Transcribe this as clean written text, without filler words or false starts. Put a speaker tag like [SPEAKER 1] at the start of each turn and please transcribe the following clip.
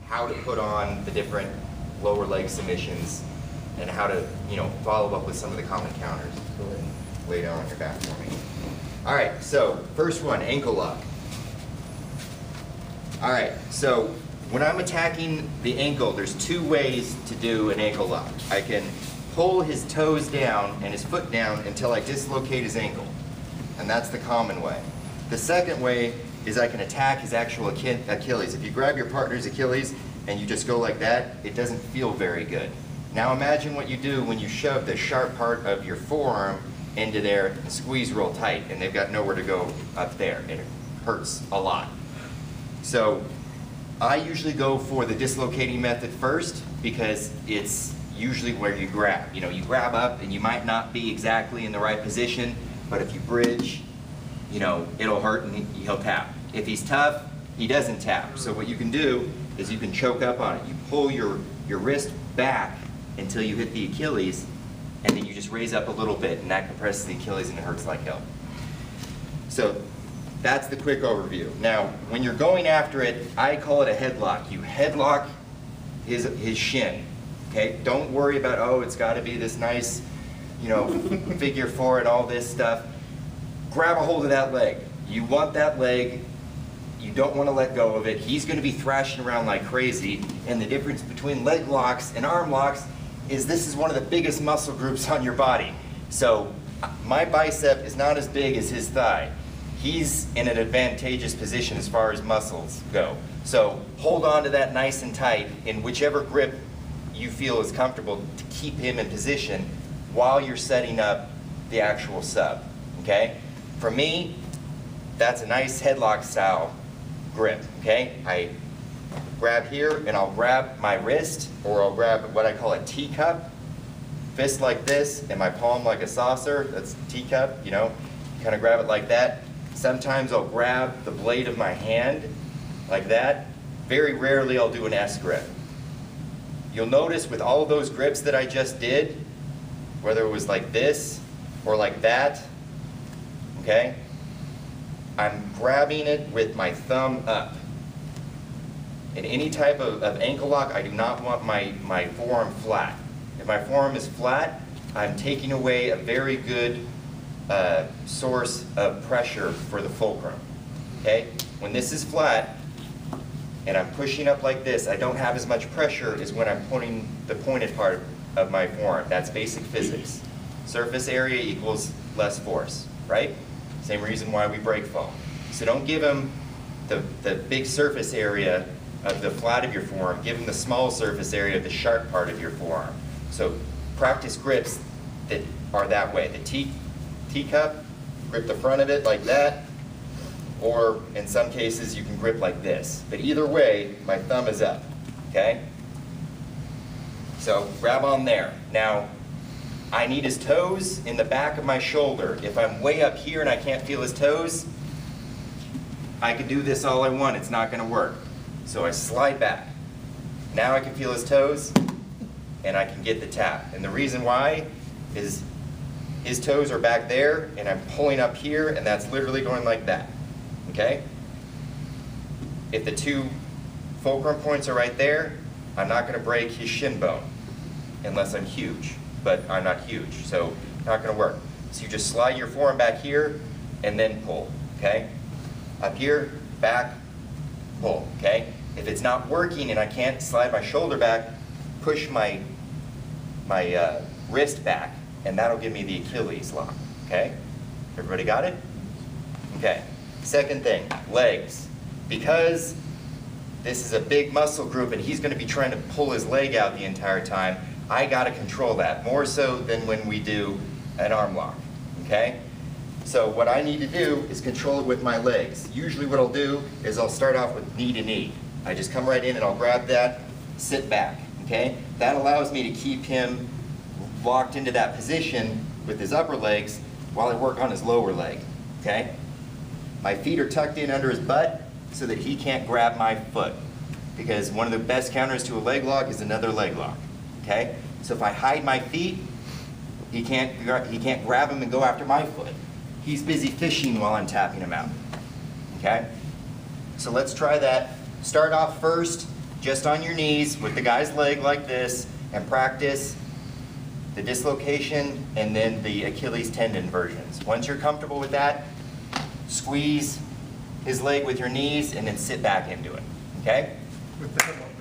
[SPEAKER 1] how to put on the different lower leg submissions and how to, follow up with some of the common counters. Go ahead and lay down on your back for me. All right, so first one, ankle lock. All right, so when I'm attacking the ankle, there's two ways to do an ankle lock. I can pull his toes down and his foot down until I dislocate his ankle, and that's the common way. The second way is I can attack his actual Achilles. If you grab your partner's Achilles and you just go like that, it doesn't feel very good. Now imagine what you do when you shove the sharp part of your forearm into there and squeeze real tight, and they've got nowhere to go up there. It hurts a lot. So I usually go for the dislocating method first because it's usually where you grab. You grab up and you might not be exactly in the right position, but if you bridge, it'll hurt and he'll tap. If he's tough, he doesn't tap. So what you can do is you can choke up on it. You pull your wrist back until you hit the Achilles, and then you just raise up a little bit, and that compresses the Achilles and it hurts like hell. So that's the quick overview. Now, when you're going after it, I call it a headlock. You headlock his shin. Okay? Don't worry about, oh, it's got to be this nice, figure four and all this stuff. Grab a hold of that leg. You want that leg. You don't want to let go of it. He's going to be thrashing around like crazy. And the difference between leg locks and arm locks is this is one of the biggest muscle groups on your body. So my bicep is not as big as his thigh. He's in an advantageous position as far as muscles go. So hold on to that nice and tight in whichever grip you feel is comfortable to keep him in position while you're setting up the actual sub, okay? For me, that's a nice headlock style grip, okay? I grab here and I'll grab my wrist, or I'll grab what I call a teacup, fist like this and my palm like a saucer. That's a teacup, kind of grab it like that. Sometimes I'll grab the blade of my hand like that. Very rarely I'll do an S grip. You'll notice with all of those grips that I just did, whether it was like this or like that, okay, I'm grabbing it with my thumb up. In any type of ankle lock, I do not want my forearm flat. If my forearm is flat, I'm taking away a very good source of pressure for the fulcrum, okay? When this is flat and I'm pushing up like this, I don't have as much pressure as when I'm pointing the pointed part of my forearm. That's basic physics. Surface area equals less force, right? Same reason why we break fall. So don't give him the big surface area of the flat of your forearm, give him the small surface area of the sharp part of your forearm. So practice grips that are that way. The teacup, grip the front of it like that, or in some cases you can grip like this. But either way, my thumb is up, okay? So grab on there. Now, I need his toes in the back of my shoulder. If I'm way up here and I can't feel his toes, I can do this all I want, it's not gonna work. So I slide back. Now I can feel his toes, and I can get the tap. And the reason why is his toes are back there, and I'm pulling up here, and that's literally going like that, okay? If the two fulcrum points are right there, I'm not gonna break his shin bone, unless I'm huge, but I'm not huge, so not gonna work. So you just slide your forearm back here, and then pull, okay? Up here, back, pull, okay? If it's not working and I can't slide my shoulder back, push my wrist back, and that'll give me the Achilles lock, okay? Everybody got it? Okay. Second thing, legs. Because this is a big muscle group and he's going to be trying to pull his leg out the entire time, I got to control that, more so than when we do an arm lock, okay? So what I need to do is control it with my legs. Usually what I'll do is I'll start off with knee to knee. I just come right in and I'll grab that, sit back, okay? That allows me to keep him locked into that position with his upper legs while I work on his lower leg, okay? My feet are tucked in under his butt so that he can't grab my foot, because one of the best counters to a leg lock is another leg lock, okay? So if I hide my feet, he can't grab him and go after my foot. He's busy fishing while I'm tapping him out, okay? So let's try that. Start off first just on your knees with the guy's leg like this and practice the dislocation and then the Achilles tendon versions. Once you're comfortable with that, squeeze his leg with your knees and then sit back into it, okay?
[SPEAKER 2] With the headlock.